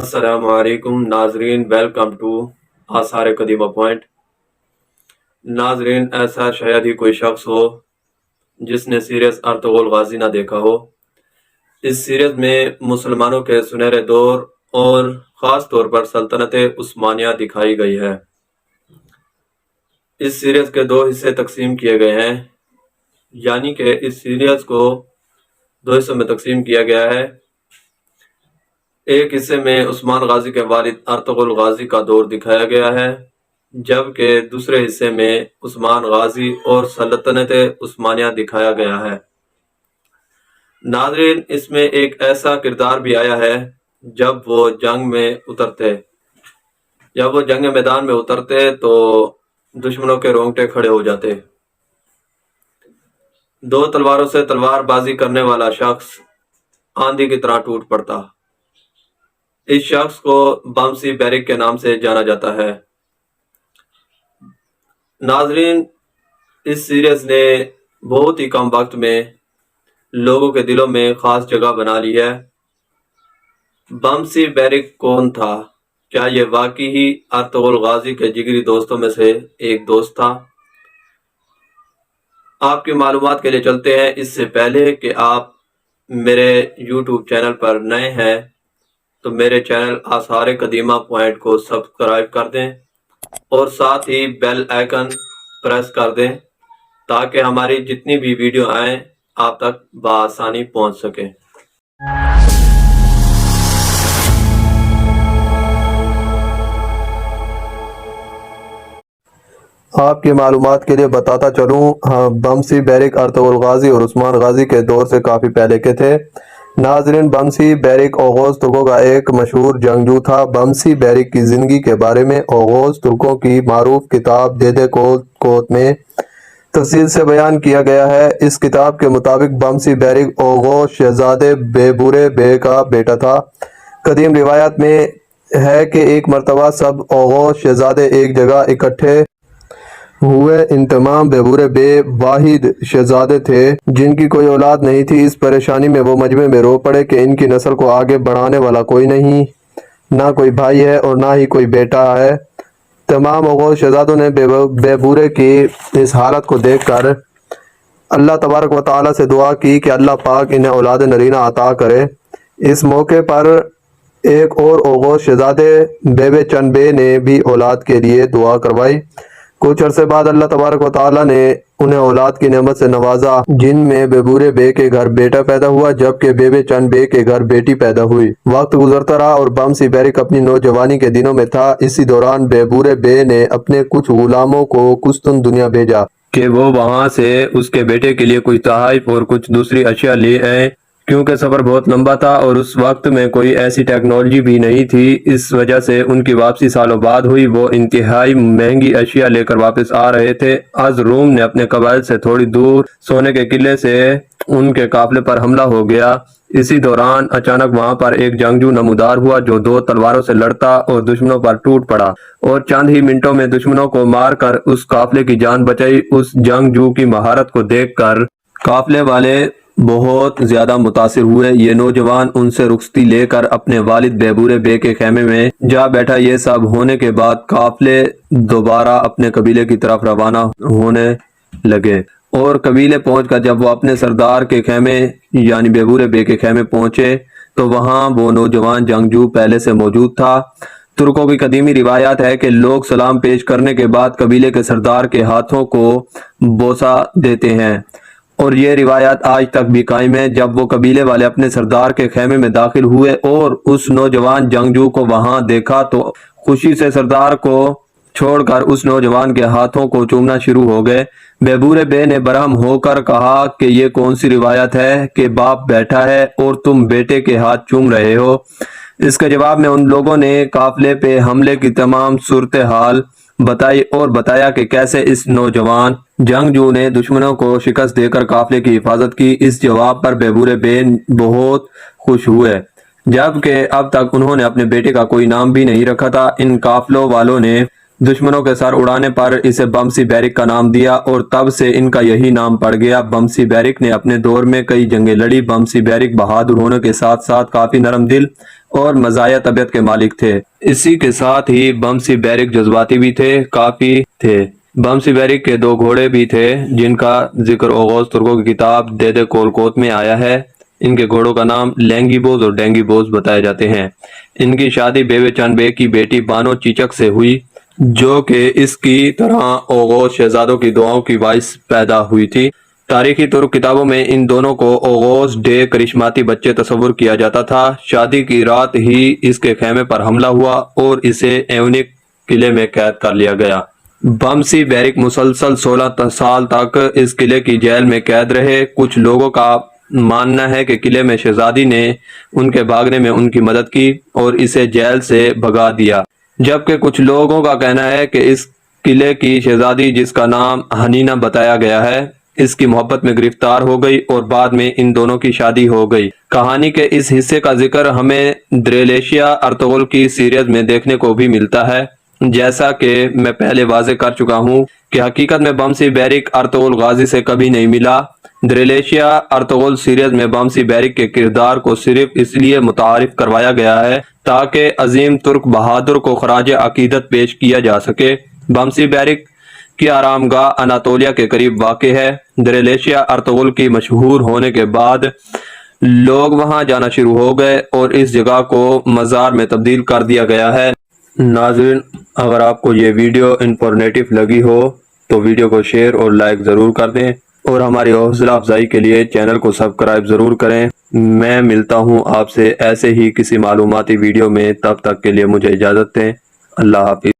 السلام علیکم ناظرین، ویلکم ٹو آثار قدیمہ پوائنٹ۔ ناظرین، ایسا شاید ہی کوئی شخص ہو جس نے سیریز ارطغرل غازی نہ دیکھا ہو۔ اس سیریز میں مسلمانوں کے سنہرے دور اور خاص طور پر سلطنت عثمانیہ دکھائی گئی ہے۔ اس سیریز کے 2 حصے تقسیم کیے گئے ہیں، یعنی کہ اس سیریز کو 2 حصوں میں تقسیم کیا گیا ہے۔ ایک حصے میں عثمان غازی کے والد ارطغرل غازی کا دور دکھایا گیا ہے، جبکہ دوسرے حصے میں عثمان غازی اور سلطنت عثمانیہ دکھایا گیا ہے۔ ناظرین، اس میں ایک ایسا کردار بھی آیا ہے جب وہ جنگ میدان میں اترتے تو دشمنوں کے رونگٹے کھڑے ہو جاتے۔ 2 تلواروں سے تلوار بازی کرنے والا شخص آندھی کی طرح ٹوٹ پڑتا۔ اس شخص کو بمسی بیرک کے نام سے جانا جاتا ہے۔ ناظرین، اس سیریز نے بہت ہی کم وقت میں لوگوں کے دلوں میں خاص جگہ بنا لی ہے۔ بمسی بیرک کون تھا؟ کیا یہ واقعی ہی ارطغرل غازی کے جگری دوستوں میں سے ایک دوست تھا؟ آپ کی معلومات کے لیے چلتے ہیں۔ اس سے پہلے کہ آپ میرے یوٹیوب چینل پر نئے ہیں تو میرے چینل آثار قدیمہ پوائنٹ کو سبسکرائب کر دیں اور ساتھ ہی بیل آئیکن پریس کر دیں تاکہ ہماری جتنی بھی ویڈیو آئیں آپ تک بآسانی پہنچ سکیں۔ آپ کی معلومات کے لیے بتاتا چلوں، بمسی بیرک ارطغرل غازی اور عثمان غازی کے دور سے کافی پہلے کے تھے۔ ناظرین، بمسی بیرک اوغوز ترکوں کا ایک مشہور جنگجو تھا۔ بمسی بیرک کی زندگی کے بارے میں اوغوز ترکوں کی معروف کتاب دیدے کوت میں تفصیل سے بیان کیا گیا ہے۔ اس کتاب کے مطابق بمسی بیرک اوغوز شہزادے بیبورے بے کا بیٹا تھا۔ قدیم روایات میں ہے کہ ایک مرتبہ سب اوغوز شہزادے ایک جگہ اکٹھے ہوئے۔ ان تمام بیبورے بے واحد شہزادے تھے جن کی کوئی اولاد نہیں تھی۔ اس پریشانی میں وہ مجمع میں رو پڑے کہ ان کی نسل کو آگے بڑھانے والا کوئی نہیں، نہ کوئی بھائی ہے اور نہ ہی کوئی بیٹا ہے۔ تمام اوغوز شہزادوں نے بیبورے کی اس حالت کو دیکھ کر اللہ تبارک و تعالیٰ سے دعا کی کہ اللہ پاک انہیں اولاد نرینہ عطا کرے۔ اس موقع پر ایک اور اوغوز شہزادے بیبے چن بے نے بھی اولاد کے لیے دعا کروائی۔ کچھ عرصے بعد اللہ تبارک و تعالیٰ نے انہیں اولاد کی نعمت سے نوازا، جن میں بیبورے بے کے گھر بیٹا پیدا ہوا جبکہ بیبے چن بے کے گھر بیٹی پیدا ہوئی۔ وقت گزرتا رہا اور بمسی بیرک اپنی نوجوانی کے دنوں میں تھا۔ اسی دوران بیبورے بے نے اپنے کچھ غلاموں کو قسطن دنیا بھیجا کہ وہ وہاں سے اس کے بیٹے کے لیے کچھ تحائف اور کچھ دوسری اشیاء لے آئیں۔ کیونکہ سفر بہت لمبا تھا اور اس وقت میں کوئی ایسی ٹیکنالوجی بھی نہیں تھی، اس وجہ سے ان کی واپسی سالوں بعد ہوئی۔ وہ انتہائی مہنگی اشیاء لے کر واپس آ رہے تھے۔ از روم نے اپنے قبائل سے تھوڑی دور سونے کے قلعے سے ان کے قافلے پر حملہ ہو گیا۔ اسی دوران اچانک وہاں پر ایک جنگجو نمودار ہوا جو 2 تلواروں سے لڑتا اور دشمنوں پر ٹوٹ پڑا اور چند ہی منٹوں میں دشمنوں کو مار کر اس قافلے کی جان بچائی۔ اس جنگجو کی مہارت کو دیکھ کر قافلے والے بہت زیادہ متاثر ہوئے۔ یہ نوجوان ان سے رخصتی لے کر اپنے والد بیبورے بے کے خیمے میں جا بیٹھا۔ یہ سب ہونے کے بعد قافلے دوبارہ اپنے قبیلے کی طرف روانہ ہونے لگے اور قبیلے پہنچ کر جب وہ اپنے سردار کے خیمے یعنی بیبورے بے کے خیمے پہنچے تو وہاں وہ نوجوان جنگجو پہلے سے موجود تھا۔ ترکوں کی قدیمی روایات ہے کہ لوگ سلام پیش کرنے کے بعد قبیلے کے سردار کے ہاتھوں کو بوسہ دیتے ہیں اور یہ روایات آج تک بھی قائم ہے۔ جب وہ قبیلے والے اپنے سردار کے خیمے میں داخل ہوئے اور اس نوجوان جنگجو کو وہاں دیکھا تو خوشی سے سردار کو چھوڑ کر اس نوجوان کے ہاتھوں کو چومنا شروع ہو گئے۔ بیبورے بے نے برہم ہو کر کہا کہ یہ کون سی روایت ہے کہ باپ بیٹھا ہے اور تم بیٹے کے ہاتھ چوم رہے ہو؟ اس کے جواب میں ان لوگوں نے قافلے پہ حملے کی تمام صورتحال بتائی اور بتایا کہ کیسے اس نوجوان جنگجو نے دشمنوں کو شکست دے کر قافلے کی حفاظت کی۔ اس جواب پر بیبورے بے بہت خوش ہوئے، جبکہ اب تک انہوں نے اپنے بیٹے کا کوئی نام بھی نہیں رکھا تھا۔ ان قافلوں والوں نے دشمنوں کے سر اڑانے پر اسے بمسی بیرک کا نام دیا اور تب سے ان کا یہی نام پڑ گیا۔ بمسی بیرک نے اپنے دور میں کئی جنگیں لڑی۔ بمسی بیرک بہادر ہونے کے ساتھ ساتھ کافی نرم دل اور مزاحیہ طبیعت کے مالک تھے۔ اسی کے ساتھ ہی بمسی بیرک جذباتی بھی کافی تھے۔ بمسی بیرک کے 2 گھوڑے بھی تھے جن کا ذکر اوغوز ترکوں کی کتاب دیدے کولکوت میں آیا ہے۔ ان کے گھوڑوں کا نام لینگی بوز اور ڈینگی بوز بتائے جاتے ہیں۔ ان کی شادی بیوے چند بیگ کی بیٹی بانو چیچک سے ہوئی جو کہ اس کی طرح اوغوز شہزادوں کی دعاؤں کی باعث پیدا ہوئی تھی۔ تاریخی ترک کتابوں میں ان دونوں کو اوغوز ڈے کرشماتی بچے تصور کیا جاتا تھا۔ شادی کی رات ہی اس کے خیمے پر حملہ ہوا اور اسے ایونک قلعے میں قید کر لیا گیا۔ بمسی بیرک مسلسل 16 سال تک اس قلعے کی جیل میں قید رہے۔ کچھ لوگوں کا ماننا ہے کہ قلعے میں شہزادی نے ان کے بھاگنے میں ان کی مدد کی اور اسے جیل سے بھگا دیا، جبکہ کچھ لوگوں کا کہنا ہے کہ اس قلعے کی شہزادی جس کا نام ہنینا بتایا گیا ہے اس کی محبت میں گرفتار ہو گئی اور بعد میں ان دونوں کی شادی ہو گئی۔ کہانی کے اس حصے کا ذکر ہمیں دریلیشیا ارطغرل کی سیریز میں دیکھنے کو بھی ملتا ہے۔ جیسا کہ میں پہلے واضح کر چکا ہوں کہ حقیقت میں بمسی بیرک ارطغرل غازی سے کبھی نہیں ملا۔ دریلیشیا ارطغرل سیریز میں بمسی بیرک کے کردار کو صرف اس لیے متعارف کروایا گیا ہے تاکہ عظیم ترک بہادر کو خراج عقیدت پیش کیا جا سکے۔ بمسی بیرک کی آرام گاہ اناتولیا کے قریب واقع ہے۔ دریلیشیا ارطغرل کی مشہور ہونے کے بعد لوگ وہاں جانا شروع ہو گئے اور اس جگہ کو مزار میں تبدیل کر دیا گیا ہے۔ ناظرین، اگر آپ کو یہ ویڈیو انفارمیٹو لگی ہو تو ویڈیو کو شیئر اور لائک ضرور کر دیں اور ہماری حوصلہ افزائی کے لیے چینل کو سبسکرائب ضرور کریں۔ میں ملتا ہوں آپ سے ایسے ہی کسی معلوماتی ویڈیو میں، تب تک کے لیے مجھے اجازت دیں۔ اللہ حافظ۔